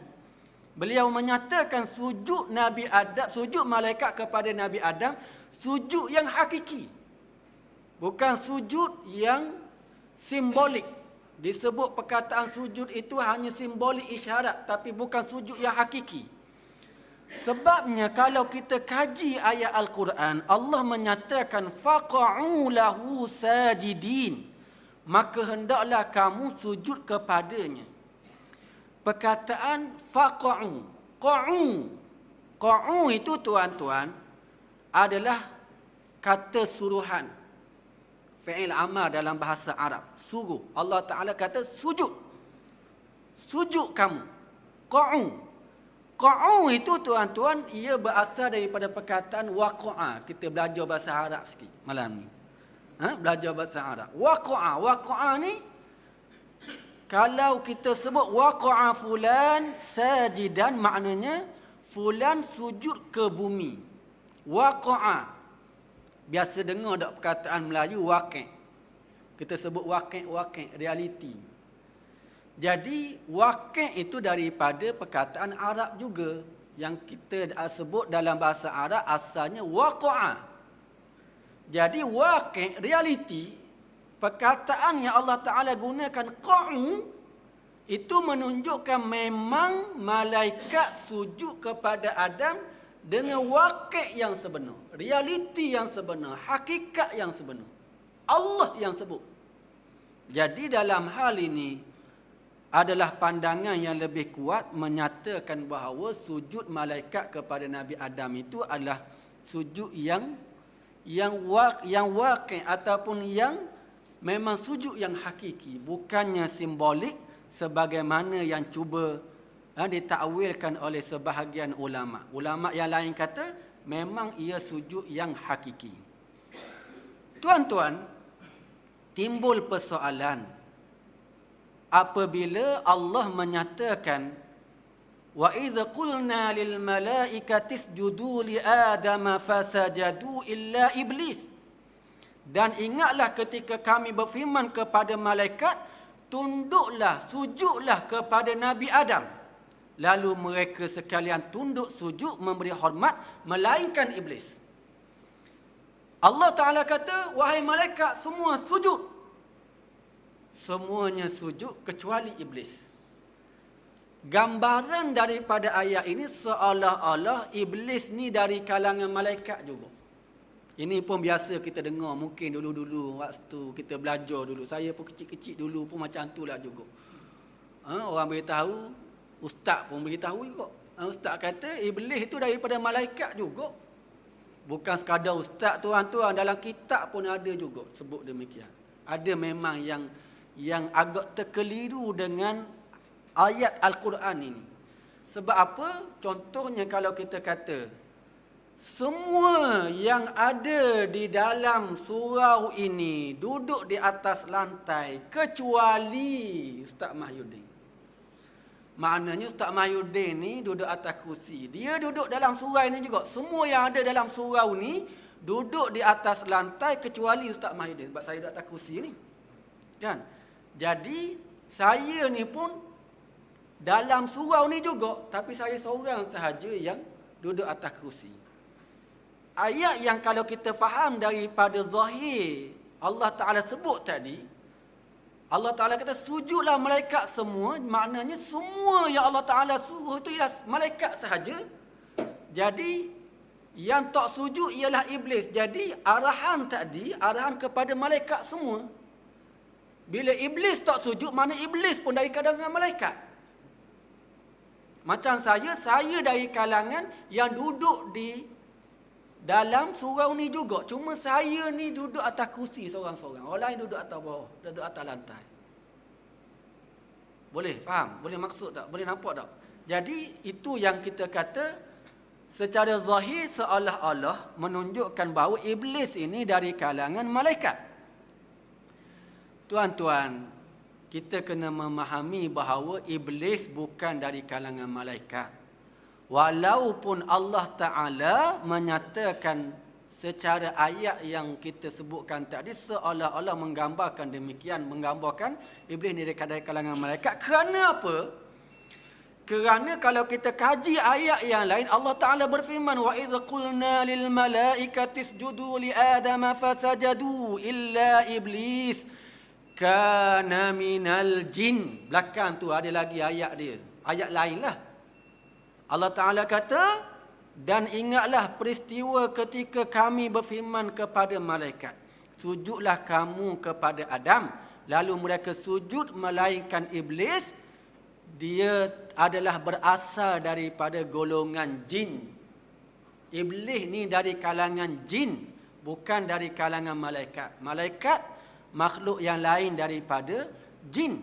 beliau menyatakan sujud Nabi Adam, sujud malaikat kepada Nabi Adam, sujud yang hakiki. Bukan sujud yang simbolik. disebut perkataan sujud itu hanya simbolik isyarat, tapi bukan sujud yang hakiki. Sebabnya kalau kita kaji ayat Al-Quran, Allah menyatakan faqa'u lahu sajidin, maka hendaklah kamu sujud kepadanya. Perkataan faqa'u, qa'u itu tuan-tuan adalah kata suruhan, fi'il amal dalam bahasa Arab. Suruh. Allah Ta'ala kata sujud. Sujud kamu. Qa'u itu tuan-tuan, ia berasal daripada perkataan waqa'a. Kita belajar bahasa Arab sikit malam ni. Belajar bahasa Arab. Waqa'a ni, kalau kita sebut waqa'a fulan sajidan, maknanya fulan sujud ke bumi. Waqa'a. Biasa dengar tak perkataan Melayu waqi'. Kita sebut waqi', realiti. Jadi waqi' itu daripada perkataan Arab juga. Yang kita sebut dalam bahasa Arab asalnya waqa'a. Jadi waqi', realiti, perkataan yang Allah Ta'ala gunakan qa'u, itu menunjukkan memang malaikat sujud kepada Adam dengan waqi' yang sebenar. Realiti yang sebenar, hakikat yang sebenar. Allah yang sebut. Jadi dalam hal ini adalah pandangan yang lebih kuat menyatakan bahawa sujud malaikat kepada Nabi Adam itu adalah sujud yang waqi' ataupun yang memang sujud yang hakiki, bukannya simbolik sebagaimana yang cuba ditakwilkan oleh sebahagian ulama. Ulama yang lain kata memang ia sujud yang hakiki. Tuan-tuan, timbul persoalan apabila Allah menyatakan wa idza qulna lil malaikati isjudu li adama fasajadu illa iblis, dan ingatlah ketika kami berfirman kepada malaikat tunduklah, sujudlah kepada Nabi Adam, lalu mereka sekalian tunduk sujud memberi hormat melainkan iblis. Allah Ta'ala kata, wahai malaikat semua sujud. Semuanya sujud kecuali iblis. Gambaran daripada ayat ini seolah-olah iblis ni dari kalangan malaikat juga. Ini pun biasa kita dengar mungkin dulu-dulu waktu kita belajar dulu. Saya pun kecil-kecil dulu pun macam itulah juga. Orang beritahu, ustaz pun beritahu juga. Ustaz kata iblis itu daripada malaikat juga. Bukan sekadar ustaz tuan-tuan, dalam kitab pun ada juga sebut demikian. Ada memang yang agak terkeliru dengan ayat Al-Quran ini. Sebab apa? Contohnya kalau kita kata semua yang ada di dalam surau ini duduk di atas lantai kecuali Ustaz Mahyudin. Maknanya Ustaz Mahyudin ni duduk atas kursi. Dia duduk dalam surau ini juga. Semua yang ada dalam surau ni duduk di atas lantai kecuali Ustaz Mahyudin. Sebab saya duduk atas kursi ni. Kan? Jadi saya ni pun dalam surau ni juga. Tapi saya seorang sahaja yang duduk atas kursi. Ayat yang kalau kita faham daripada zahir Allah Ta'ala sebut tadi, Allah Ta'ala kata sujudlah malaikat semua. Maknanya semua yang Allah Ta'ala suruh itu ialah malaikat sahaja. Jadi yang tak sujud ialah iblis. Jadi arahan tadi, arahan kepada malaikat semua. Bila iblis tak sujud, mana iblis pun dari kalangan malaikat. Macam saya dari kalangan yang duduk di dalam surau ni juga. Cuma saya ni duduk atas kursi seorang-seorang. Orang lain duduk atas bawah, duduk atas lantai. Boleh faham? Boleh maksud tak? Boleh nampak tak? Jadi itu yang kita kata secara zahir seolah-olah menunjukkan bahawa iblis ini dari kalangan malaikat. Tuan-tuan, kita kena memahami bahawa iblis bukan dari kalangan malaikat. Walaupun Allah Ta'ala menyatakan secara ayat yang kita sebutkan tadi seolah-olah menggambarkan demikian, menggambarkan iblis ni dari kalangan malaikat. Kerana apa? Kerana kalau kita kaji ayat yang lain, Allah Ta'ala berfirman, wa idh qulna lil malaikati isjudu li adama fasajadu illa iblis. kana minal jin. Belakang tu ada lagi ayat dia. Ayat lain lah. Allah Ta'ala kata, dan ingatlah peristiwa ketika kami berfirman kepada malaikat, sujudlah kamu kepada Adam. Lalu mereka sujud melainkan iblis. Dia adalah berasal daripada golongan jin. Iblis ni dari kalangan jin, bukan dari kalangan malaikat. Malaikat makhluk yang lain daripada jin.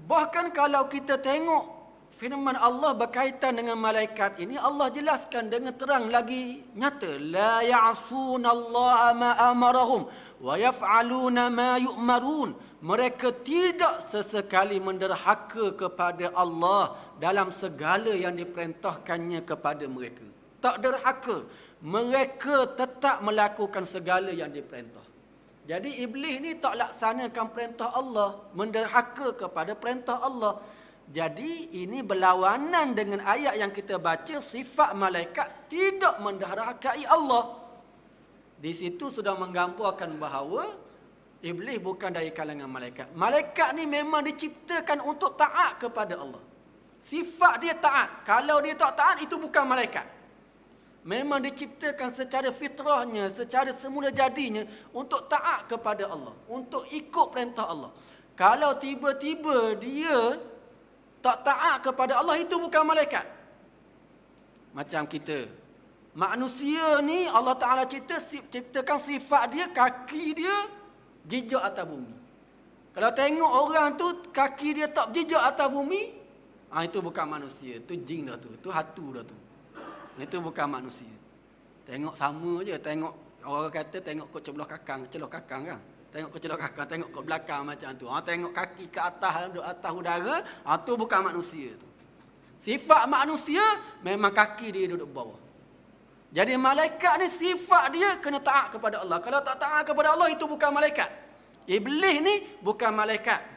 Bahkan kalau kita tengok firman Allah berkaitan dengan malaikat ini, Allah jelaskan dengan terang lagi nyata. La ya'sunallaha ma amarahum wa yaf'aluna ma yu'marun. Mereka tidak sesekali menderhaka kepada Allah dalam segala yang diperintahkannya kepada mereka. Tak derhaka. Mereka tetap melakukan segala yang diperintah. Jadi iblis ni tak laksanakan perintah Allah, menderhaka kepada perintah Allah. Jadi ini berlawanan dengan ayat yang kita baca, sifat malaikat tidak menderhakai Allah. Di situ sudah menggambarkan bahawa iblis bukan dari kalangan malaikat. Malaikat ni memang diciptakan untuk taat kepada Allah. Sifat dia taat. Kalau dia tak taat, itu bukan malaikat. Memang diciptakan secara fitrahnya, secara semula jadinya untuk taat kepada Allah, untuk ikut perintah Allah. Kalau tiba-tiba dia tak taat kepada Allah, itu bukan malaikat. Macam kita. Manusia ni Allah Ta'ala ciptakan sifat dia, kaki dia jejak atas bumi. Kalau tengok orang tu kaki dia tak jejak atas bumi, itu bukan manusia, itu jin dah tu, itu hatu dah tu. Itu bukan manusia. Tengok sama je, tengok orang kata tengok kok celah kakang kan. Tengok kok celah kakang, tengok kok belakang macam tu. Tengok kaki ke atas, atas udara, tu bukan manusia tu. Sifat manusia memang kaki dia duduk bawah. Jadi malaikat ni sifat dia kena taat kepada Allah. Kalau tak taat kepada Allah, itu bukan malaikat. Iblis ni bukan malaikat.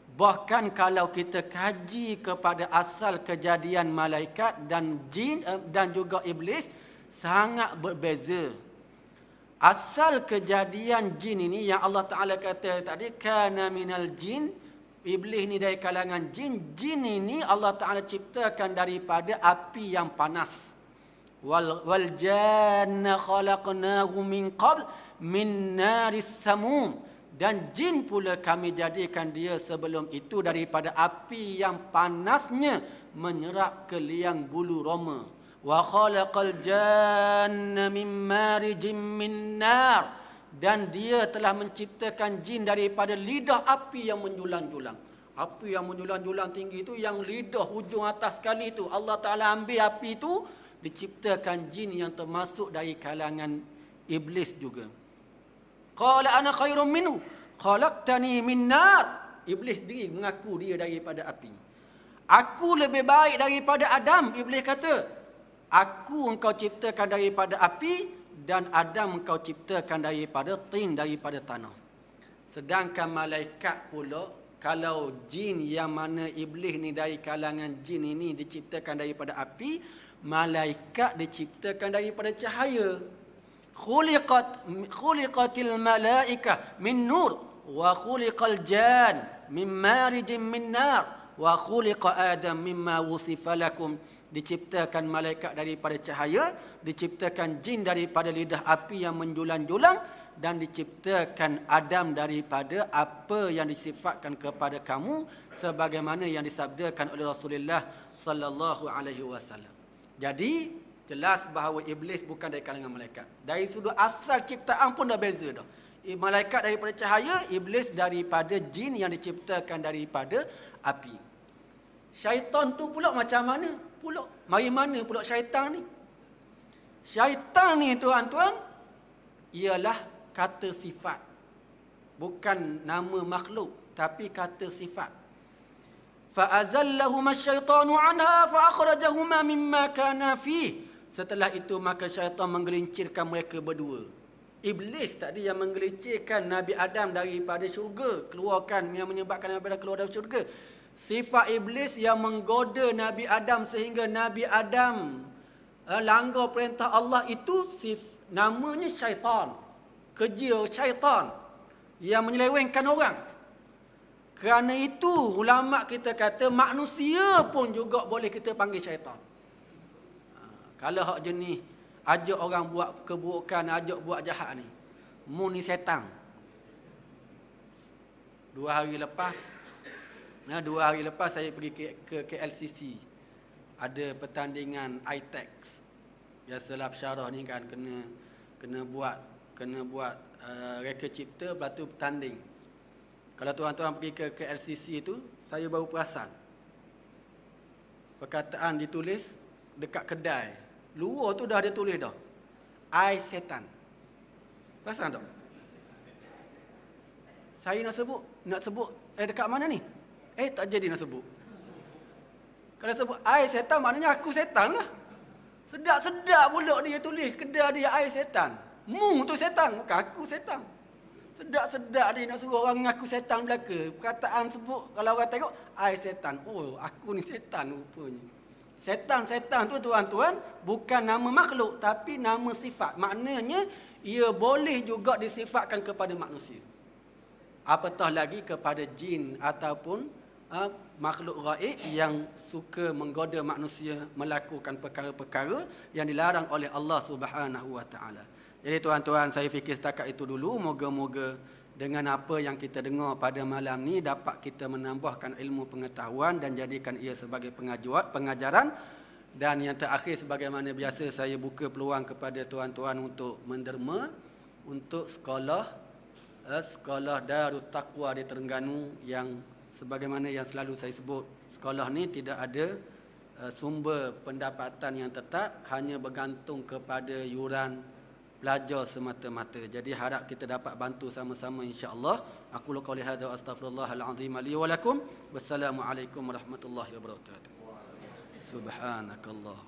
Bahkan kalau kita kaji kepada asal kejadian malaikat dan jin dan juga iblis, sangat berbeza. Asal kejadian jin ini yang Allah Ta'ala kata tadi, kana minal jin, iblis ni dari kalangan jin. Jin ini Allah Ta'ala ciptakan daripada api yang panas. Wal janna khalaqnahu min qabl min naris samum. Dan jin pula kami jadikan dia sebelum itu daripada api yang panasnya menyerap ke liang bulu roma. Wa khalaqal janna min marijim min nar. Dan dia telah menciptakan jin daripada lidah api yang menjulang-julang. Api yang menjulang-julang tinggi itu, yang lidah hujung atas sekali itu, Allah Ta'ala ambil api itu, diciptakan jin yang termasuk dari kalangan iblis juga. Qala ana khairum minhu khalaqtani min nar. Iblis diri mengaku dia daripada api. Aku lebih baik daripada Adam. Iblis kata, aku engkau ciptakan daripada api dan Adam engkau ciptakan daripada tin, daripada tanah. Sedangkan malaikat pula, kalau jin yang mana iblis ni dari kalangan jin ini diciptakan daripada api, malaikat diciptakan daripada cahaya. Khuliqatil malaikah min nur wa khuliqal jan min marijin min nar wa khuliqa adam mimma wusifa lakum. Diciptakan malaikat daripada cahaya, diciptakan jin daripada lidah api yang menjulang-julang, dan diciptakan Adam daripada apa yang disifatkan kepada kamu sebagaimana yang disabdakan oleh Rasulullah sallallahu alaihi wasallam. Jadi jelas bahawa iblis bukan dari kalangan malaikat. Dari sudut asal ciptaan pun dah beza dah. Malaikat daripada cahaya, iblis daripada jin yang diciptakan daripada api. Syaitan tu pula macam mana? Pula mari mana pula syaitan ni? Syaitan ni tuan-tuan ialah kata sifat. Bukan nama makhluk, tapi kata sifat. Fa'azallahuma asyaitanu anha fa'akhrajahuma mimma kana fihi. Setelah itu maka syaitan menggelincirkan mereka berdua. Iblis tadi yang menggelincirkan Nabi Adam daripada syurga, keluarkan, yang menyebabkan Nabi Adam keluar dari syurga. Sifat iblis yang menggoda Nabi Adam sehingga Nabi Adam langgar perintah Allah, itu namanya syaitan. Kerja syaitan yang menyelewengkan orang. Kerana itu ulama kita kata manusia pun juga boleh kita panggil syaitan. Kalau hak jenis ajak orang buat keburukan, ajak buat jahat ni, mu ni setan. 2 hari lepas saya pergi ke KLCC. Ada pertandingan ITEX. Biasalah pensyarah ni kan kena buat reka cipta, lepas tu bertanding. Kalau tuan-tuan pergi ke KLCC itu, saya baru perasan. Perkataan ditulis dekat kedai. Luar tu dah ada tulis dah. I setan. Perasan tak? Saya nak sebut dekat mana ni? Tak jadi nak sebut. Kalau sebut I setan, maknanya aku setan lah. Sedap-sedap pula dia tulis kedai dia I setan. Mu tu setan, bukan aku setan. Sedap-sedap dia nak suruh orang ngaku setan belaka. Perkataan sebut, kalau orang tengok, I setan. Oh, aku ni setan rupanya. Setan-setan tu tuan-tuan, bukan nama makhluk, tapi nama sifat. Maknanya, ia boleh juga disifatkan kepada manusia. Apatah lagi kepada jin ataupun makhluk gaib yang suka menggoda manusia melakukan perkara-perkara yang dilarang oleh Allah Subhanahu Wa Taala. Jadi tuan-tuan, saya fikir setakat itu dulu. Moga-moga dengan apa yang kita dengar pada malam ni dapat kita menambahkan ilmu pengetahuan dan jadikan ia sebagai pengajaran. Dan yang terakhir, sebagaimana biasa, saya buka peluang kepada tuan-tuan untuk menderma untuk sekolah Darut Taqwa di Terengganu, yang sebagaimana yang selalu saya sebut, sekolah ni tidak ada sumber pendapatan yang tetap, hanya bergantung kepada yuran belajar semata-mata. Jadi harap kita dapat bantu sama-sama insya-Allah. Aku qouli hadza wa astaghfirullahal azim li wa lakum. Wassalamualaikum warahmatullahi wabarakatuh. Subhanakallah.